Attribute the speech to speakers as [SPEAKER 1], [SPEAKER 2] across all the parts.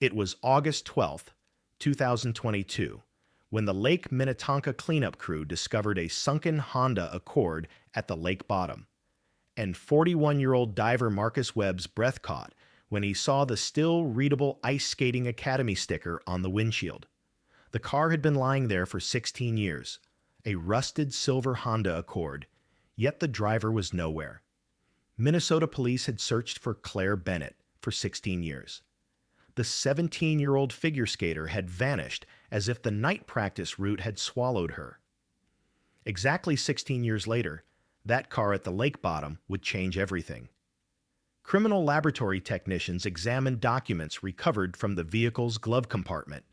[SPEAKER 1] It was August 12th, 2022, when the Lake Minnetonka cleanup crew discovered a sunken Honda Accord at the lake bottom, and 41-year-old diver Marcus Webb's breath caught when he saw the still readable Ice Skating Academy sticker on the windshield. The car had been lying there for 16 years, a rusted silver Honda Accord, yet the driver was nowhere. Minnesota police had searched for Claire Bennett for 16 years. The 17-year-old figure skater had vanished as if the night practice route had swallowed her. Exactly 16 years later, that car at the lake bottom would change everything. Criminal laboratory technicians examined documents recovered from the vehicle's glove compartment.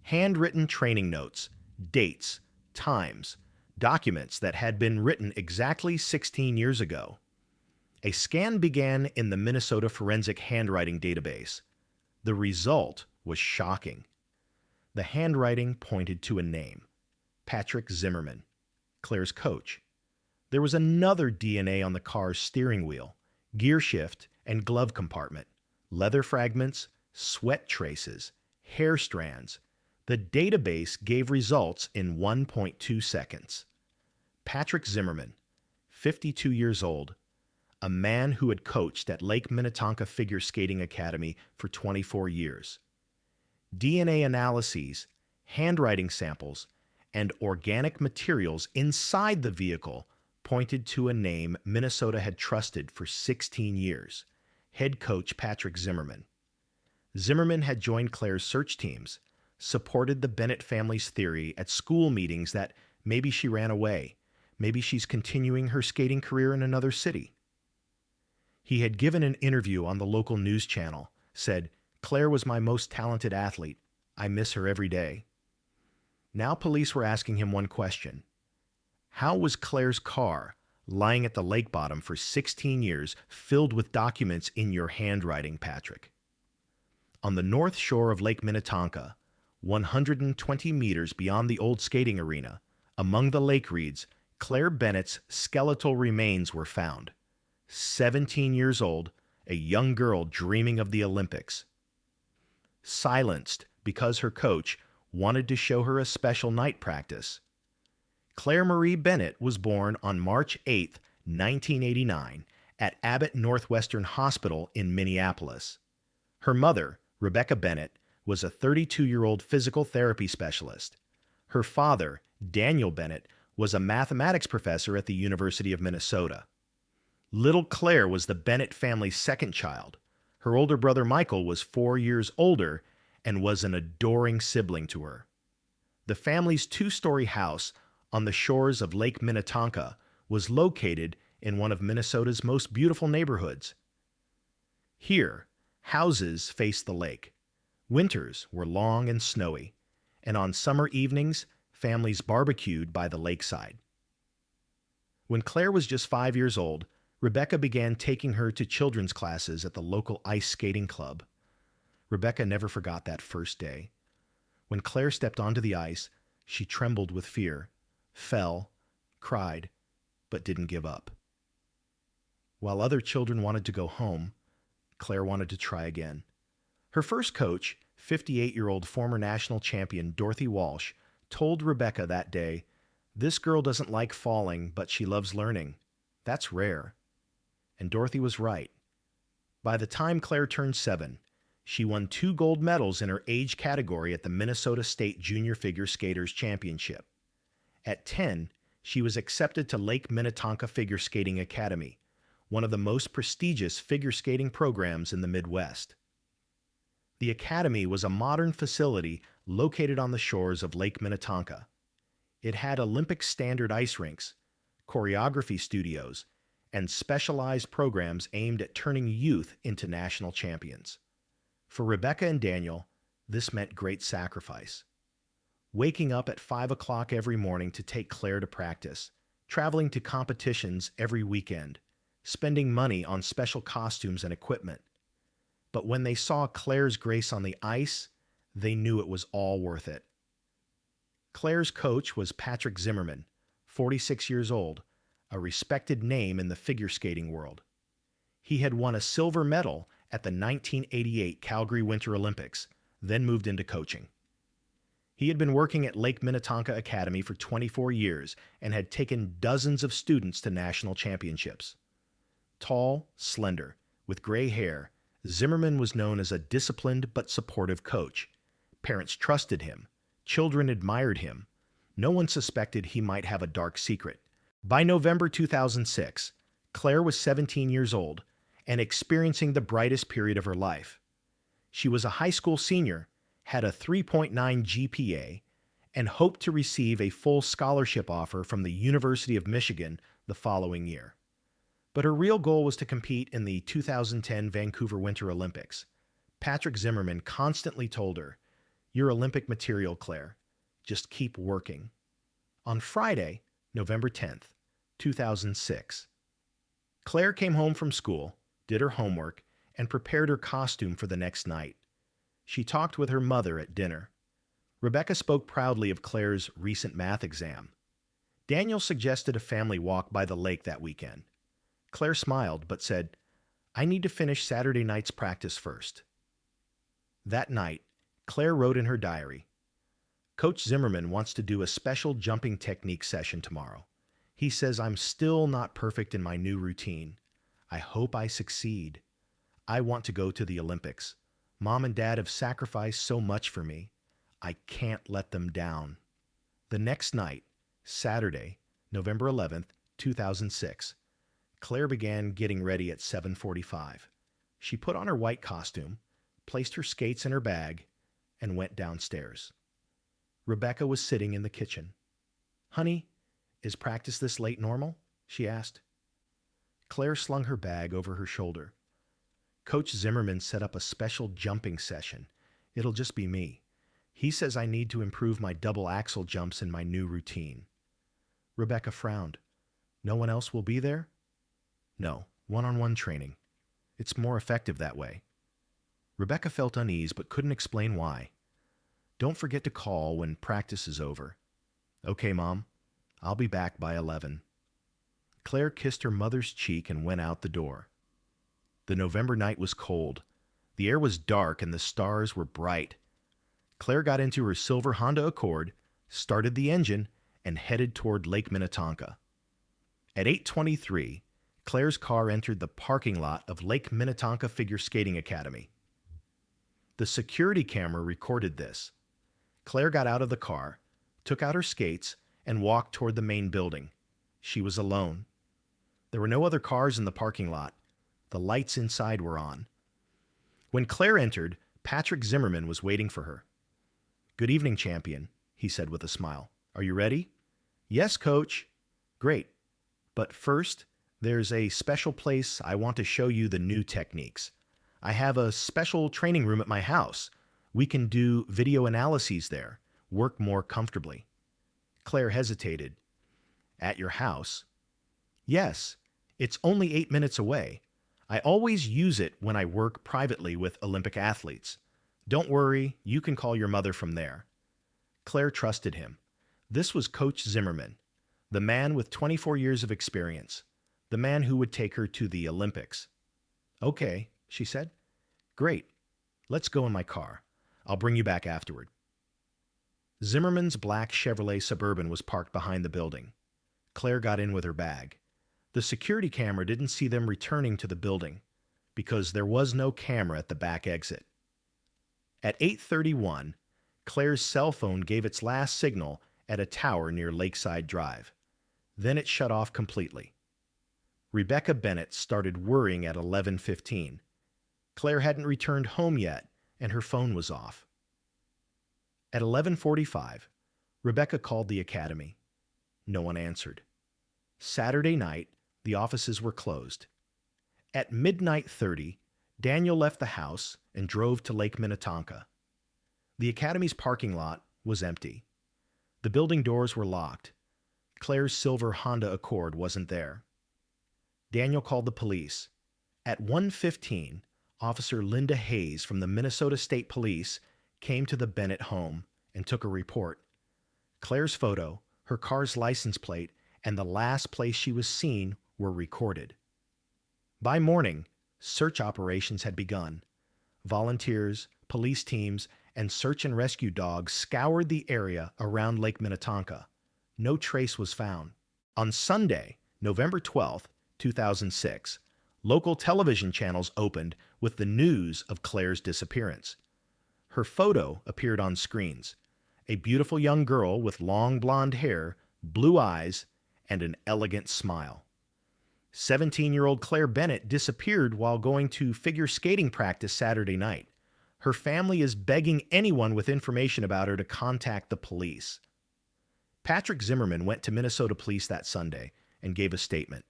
[SPEAKER 1] Handwritten training notes, dates, times, documents that had been written exactly 16 years ago. A scan began in the Minnesota Forensic Handwriting Database. The result was shocking. The handwriting pointed to a name: Patrick Zimmerman, Claire's coach. There was another DNA on the car's steering wheel, gear shift, and glove compartment, leather fragments, sweat traces, hair strands. The database gave results in 1.2 seconds. Patrick Zimmerman, 52 years old, a man who had coached at Lake Minnetonka Figure Skating Academy for 24 years. DNA analyses, handwriting samples, and organic materials inside the vehicle pointed to a name Minnesota had trusted for 16 years: head coach Patrick Zimmerman. Zimmerman had joined Claire's search teams, supported the Bennett family's theory at school meetings that maybe she ran away, maybe she's continuing her skating career in another city. He had given an interview on the local news channel, said, "Claire was my most talented athlete. I miss her every day." Now police were asking him one question: how was Claire's car, lying at the lake bottom for 16 years, filled with documents in your handwriting, Patrick? On the north shore of Lake Minnetonka, 120 meters beyond the old skating arena, among the lake reeds, Claire Bennett's skeletal remains were found. 17 years old, a young girl dreaming of the Olympics. Silenced because her coach wanted to show her a special night practice. Claire Marie Bennett was born on March 8, 1989, at Abbott Northwestern Hospital in Minneapolis. Her mother, Rebecca Bennett, was a 32-year-old physical therapy specialist. Her father, Daniel Bennett, was a mathematics professor at the University of Minnesota. Little Claire was the Bennett family's second child. Her older brother Michael was 4 years older and was an adoring sibling to her. The family's two-story house on the shores of Lake Minnetonka was located in one of Minnesota's most beautiful neighborhoods. Here, houses faced the lake. Winters were long and snowy, and on summer evenings, families barbecued by the lakeside. When Claire was just 5 years old, Rebecca began taking her to children's classes at the local ice skating club. Rebecca never forgot that first day. When Claire stepped onto the ice, she trembled with fear, fell, cried, but didn't give up. While other children wanted to go home, Claire wanted to try again. Her first coach, 58-year-old former national champion Dorothy Walsh, told Rebecca that day, "This girl doesn't like falling, but she loves learning. That's rare." And Dorothy was right. By the time Claire turned 7, she won 2 gold medals in her age category at the Minnesota State Junior Figure Skaters Championship. At 10, she was accepted to Lake Minnetonka Figure Skating Academy, one of the most prestigious figure skating programs in the Midwest. The academy was a modern facility located on the shores of Lake Minnetonka. It had Olympic standard ice rinks, choreography studios, and specialized programs aimed at turning youth into national champions. For Rebecca and Daniel, this meant great sacrifice. Waking up at 5 o'clock every morning to take Claire to practice, traveling to competitions every weekend, spending money on special costumes and equipment. But when they saw Claire's grace on the ice, they knew it was all worth it. Claire's coach was Patrick Zimmerman, 46 years old, a respected name in the figure skating world. He had won a silver medal at the 1988 Calgary Winter Olympics, then moved into coaching. He had been working at Lake Minnetonka Academy for 24 years and had taken dozens of students to national championships. Tall, slender, with gray hair, Zimmerman was known as a disciplined but supportive coach. Parents trusted him. Children admired him. No one suspected he might have a dark secret. By November 2006, Claire was 17 years old and experiencing the brightest period of her life. She was a high school senior, had a 3.9 GPA, and hoped to receive a full scholarship offer from the University of Michigan the following year. But her real goal was to compete in the 2010 Vancouver Winter Olympics. Patrick Zimmerman constantly told her, "You're Olympic material, Claire. Just keep working." On Friday, November 10th, 2006, Claire came home from school, did her homework, and prepared her costume for the next night. She talked with her mother at dinner. Rebecca spoke proudly of Claire's recent math exam. Daniel suggested a family walk by the lake that weekend. Claire smiled but said, "I need to finish Saturday night's practice first." That night, Claire wrote in her diary, "Coach Zimmerman wants to do a special jumping technique session tomorrow. He says I'm still not perfect in my new routine. I hope I succeed. I want to go to the Olympics. Mom and Dad have sacrificed so much for me. I can't let them down." The next night, Saturday, November 11th, 2006, Claire began getting ready at 7:45. She put on her white costume, placed her skates in her bag, and went downstairs. Rebecca was sitting in the kitchen. "Honey, is practice this late normal?" she asked. Claire slung her bag over her shoulder. "Coach Zimmerman set up a special jumping session. It'll just be me. He says I need to improve my double axel jumps in my new routine." Rebecca frowned. "No one else will be there?" "No, one-on-one training. It's more effective that way." Rebecca felt uneasy but couldn't explain why. "Don't forget to call when practice is over." "Okay, Mom. I'll be back by 11. Claire kissed her mother's cheek and went out the door. The November night was cold. The air was dark and the stars were bright. Claire got into her silver Honda Accord, started the engine, and headed toward Lake Minnetonka. At 8:23, Claire's car entered the parking lot of Lake Minnetonka Figure Skating Academy. The security camera recorded this. Claire got out of the car, took out her skates, and walked toward the main building. She was alone. There were no other cars in the parking lot. The lights inside were on. When Claire entered, Patrick Zimmerman was waiting for her. "Good evening, champion," he said with a smile. "Are you ready?" "Yes, coach." "Great. But first, there's a special place I want to show you the new techniques. I have a special training room at my house. We can do video analyses there, work more comfortably." Claire hesitated. "At your house?" "Yes. It's only 8 minutes away. I always use it when I work privately with Olympic athletes. Don't worry, you can call your mother from there." Claire trusted him. This was Coach Zimmerman, the man with 24 years of experience, the man who would take her to the Olympics. "Okay," she said. "Great. Let's go in my car. I'll bring you back afterward." Zimmerman's black Chevrolet Suburban was parked behind the building. Claire got in with her bag. The security camera didn't see them returning to the building because there was no camera at the back exit. At 8:31, Claire's cell phone gave its last signal at a tower near Lakeside Drive. Then it shut off completely. Rebecca Bennett started worrying at 11:15. Claire hadn't returned home yet, and her phone was off. At 11:45, Rebecca called the academy. No one answered. Saturday night, the offices were closed. At midnight 30, Daniel left the house and drove to Lake Minnetonka. The academy's parking lot was empty. The building doors were locked. Claire's silver Honda Accord wasn't there. Daniel called the police. At 1:15, Officer Linda Hayes from the Minnesota State Police came to the Bennett home and took a report. Claire's photo, her car's license plate, and the last place she was seen were recorded. By morning, search operations had begun. Volunteers, police teams, and search and rescue dogs scoured the area around Lake Minnetonka. No trace was found. On Sunday, November 12, 2006, local television channels opened with the news of Claire's disappearance. Her photo appeared on screens. A beautiful young girl with long blonde hair, blue eyes, and an elegant smile. 17-year-old Claire Bennett disappeared while going to figure skating practice Saturday night. Her family is begging anyone with information about her to contact the police. Patrick Zimmerman went to Minnesota police that Sunday and gave a statement.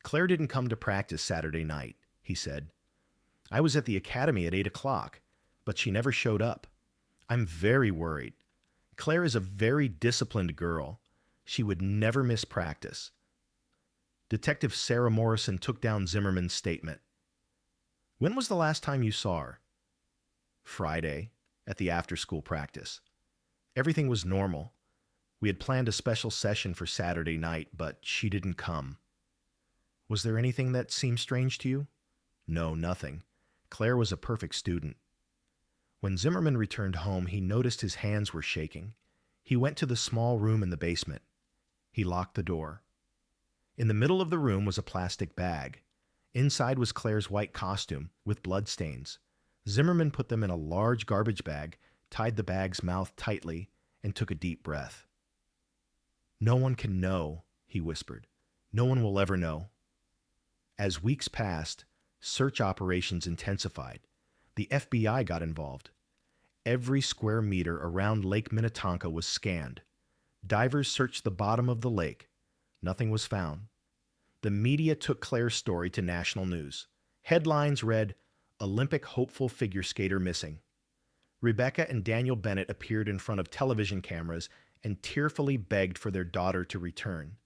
[SPEAKER 1] Claire didn't come to practice Saturday night, he said. I was at the academy at 8 o'clock, but she never showed up. I'm very worried. Claire is a very disciplined girl. She would never miss practice. Detective Sarah Morrison took down Zimmerman's statement. When was the last time you saw her? Friday, at the after-school practice. Everything was normal. We had planned a special session for Saturday night, but she didn't come. Was there anything that seemed strange to you? No, nothing. Claire was a perfect student. When Zimmerman returned home, he noticed his hands were shaking. He went to the small room in the basement. He locked the door. In the middle of the room was a plastic bag. Inside was Claire's white costume with bloodstains. Zimmerman put them in a large garbage bag, tied the bag's mouth tightly, and took a deep breath. No one can know, he whispered. No one will ever know. As weeks passed, search operations intensified. The FBI got involved. Every square meter around Lake Minnetonka was scanned. Divers searched the bottom of the lake. Nothing was found. The media took Claire's story to national news. Headlines read, Olympic hopeful figure skater missing. Rebecca and Daniel Bennett appeared in front of television cameras and tearfully begged for their daughter to return.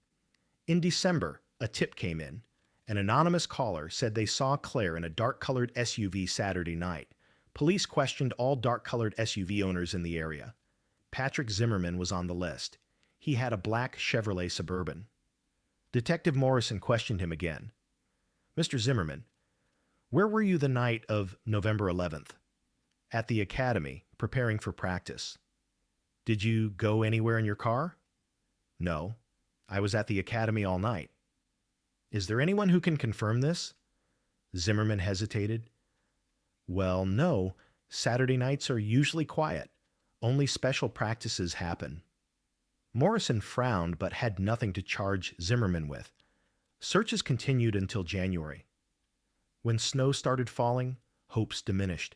[SPEAKER 1] In December, a tip came in. An anonymous caller said they saw Claire in a dark-colored SUV Saturday night. Police questioned all dark-colored SUV owners in the area. Patrick Zimmerman was on the list. He had a black Chevrolet Suburban. Detective Morrison questioned him again. Mr. Zimmerman, where were you the night of November 11th? At the academy, preparing for practice. Did you go anywhere in your car? No, I was at the academy all night. Is there anyone who can confirm this? Zimmerman hesitated. Well, no. Saturday nights are usually quiet. Only special practices happen. Morrison frowned but had nothing to charge Zimmerman with. Searches continued until January. When snow started falling, hopes diminished.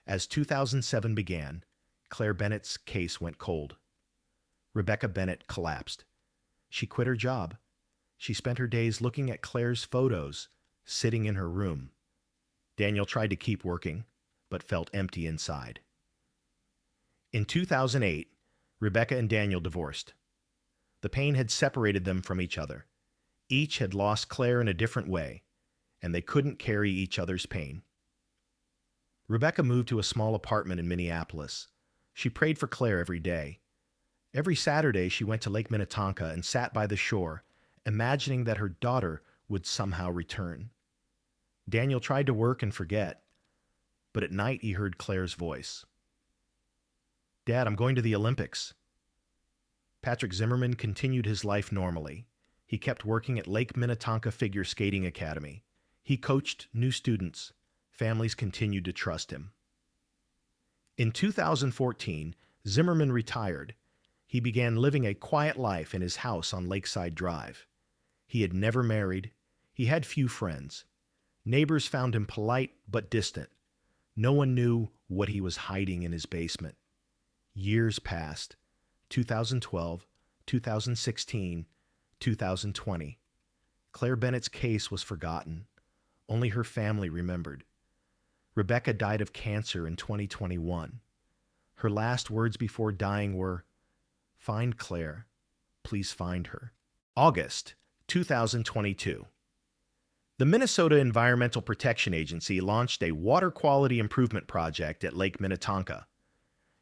[SPEAKER 1] As 2007 began, Claire Bennett's case went cold. Rebecca Bennett collapsed. She quit her job. She spent her days looking at Claire's photos, sitting in her room. Daniel tried to keep working, but felt empty inside. In 2008, Rebecca and Daniel divorced. The pain had separated them from each other. Each had lost Claire in a different way, and they couldn't carry each other's pain. Rebecca moved to a small apartment in Minneapolis. She prayed for Claire every day. Every Saturday, she went to Lake Minnetonka and sat by the shore, imagining that her daughter would somehow return. Daniel tried to work and forget, but at night he heard Claire's voice. Dad, I'm going to the Olympics. Patrick Zimmerman continued his life normally. He kept working at Lake Minnetonka Figure Skating Academy. He coached new students. Families continued to trust him. In 2014, Zimmerman retired. He began living a quiet life in his house on Lakeside Drive. He had never married. He had few friends. Neighbors found him polite but distant. No one knew what he was hiding in his basement. Years passed. 2012, 2016, 2020. Claire Bennett's case was forgotten. Only her family remembered. Rebecca died of cancer in 2021. Her last words before dying were, "Find Claire. Please find her." August 2022. The Minnesota Environmental Protection Agency launched a water quality improvement project at Lake Minnetonka.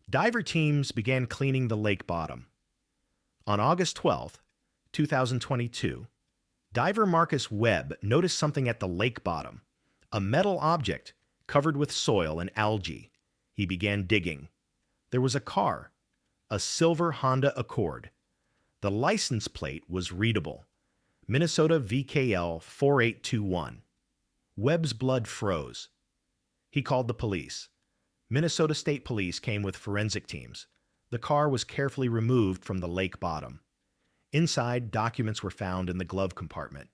[SPEAKER 1] Diver teams began cleaning the lake bottom. On August 12, 2022, diver Marcus Webb noticed something at the lake bottom, a metal object covered with soil and algae. He began digging. There was a car, a silver Honda Accord. The license plate was readable. Minnesota VKL 4821. Webb's blood froze. He called the police. Minnesota State Police came with forensic teams. The car was carefully removed from the lake bottom. Inside, documents were found in the glove compartment.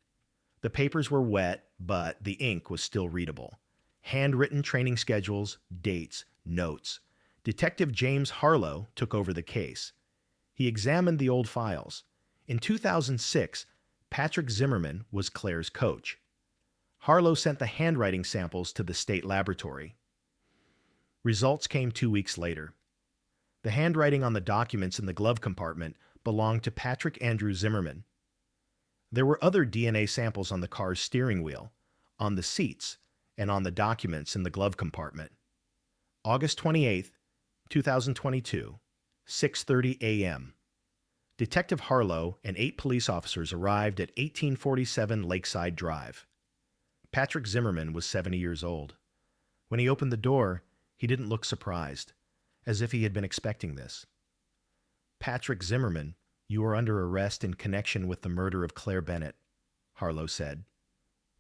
[SPEAKER 1] The papers were wet, but the ink was still readable. Handwritten training schedules, dates, notes. Detective James Harlow took over the case. He examined the old files. In 2006, Patrick Zimmerman was Claire's coach. Harlow sent the handwriting samples to the state laboratory. Results came 2 weeks later. The handwriting on the documents in the glove compartment belonged to Patrick Andrew Zimmerman. There were other DNA samples on the car's steering wheel, on the seats, and on the documents in the glove compartment. August 28, 2022, 6:30 a.m. Detective Harlow and 8 police officers arrived at 1847 Lakeside Drive. Patrick Zimmerman was 70 years old. When he opened the door, he didn't look surprised, as if he had been expecting this. "Patrick Zimmerman, you are under arrest in connection with the murder of Claire Bennett," Harlow said.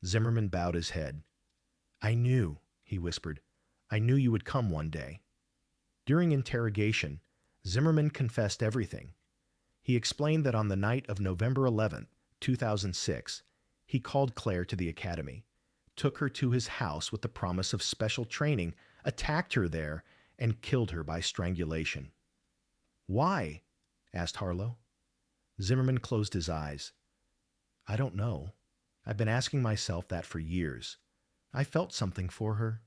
[SPEAKER 1] Zimmerman bowed his head. "I knew," he whispered. "I knew you would come one day." During interrogation, Zimmerman confessed everything. He explained that on the night of November 11, 2006, he called Claire to the academy, took her to his house with the promise of special training, attacked her there, and killed her by strangulation. "Why?" asked Harlow. Zimmerman closed his eyes. "I don't know. I've been asking myself that for years. I felt something for her,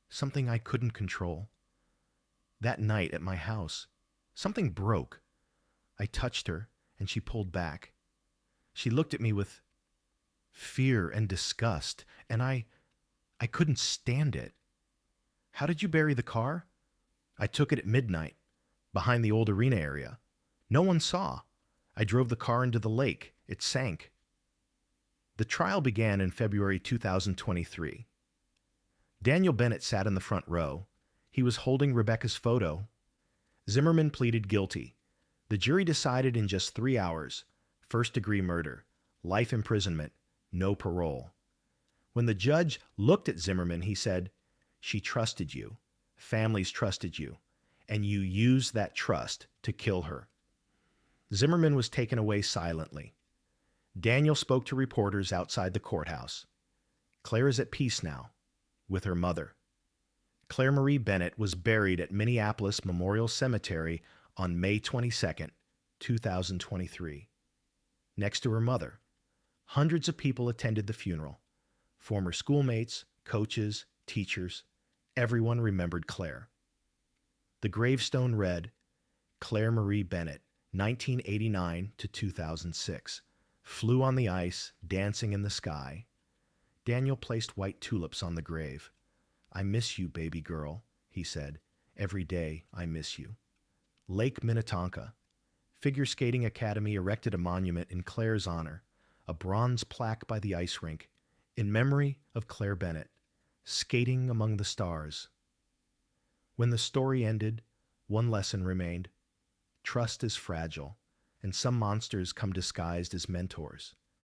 [SPEAKER 1] something I couldn't control. That night at my house, something broke. I touched her, and she pulled back. She looked at me with fear and disgust, and I couldn't stand it. How did you bury the car? I took it at midnight, behind the old arena area. No one saw. I drove the car into the lake. It sank." The trial began in February 2023. Daniel Bennett sat in the front row. He was holding Rebecca's photo. Zimmerman pleaded guilty. The jury decided in just 3 hours: first-degree murder, life imprisonment, no parole. When the judge looked at Zimmerman, he said, "She trusted you, families trusted you, and you used that trust to kill her." Zimmerman was taken away silently. Daniel spoke to reporters outside the courthouse. Claire is at peace now, with her mother. Claire Marie Bennett was buried at Minneapolis Memorial Cemetery on May 22, 2023. Next to her mother, hundreds of people attended the funeral. Former schoolmates, coaches, teachers, everyone remembered Claire. The gravestone read, "Claire Marie Bennett, 1989 to 2006, flew on the ice, dancing in the sky." Daniel placed white tulips on the grave. "I miss you, baby girl," he said. "Every day I miss you." Lake Minnetonka. Figure Skating Academy erected a monument in Claire's honor, a bronze plaque by the ice rink, in memory of Claire Bennett, skating among the stars. When the story ended, one lesson remained. Trust is fragile, and some monsters come disguised as mentors.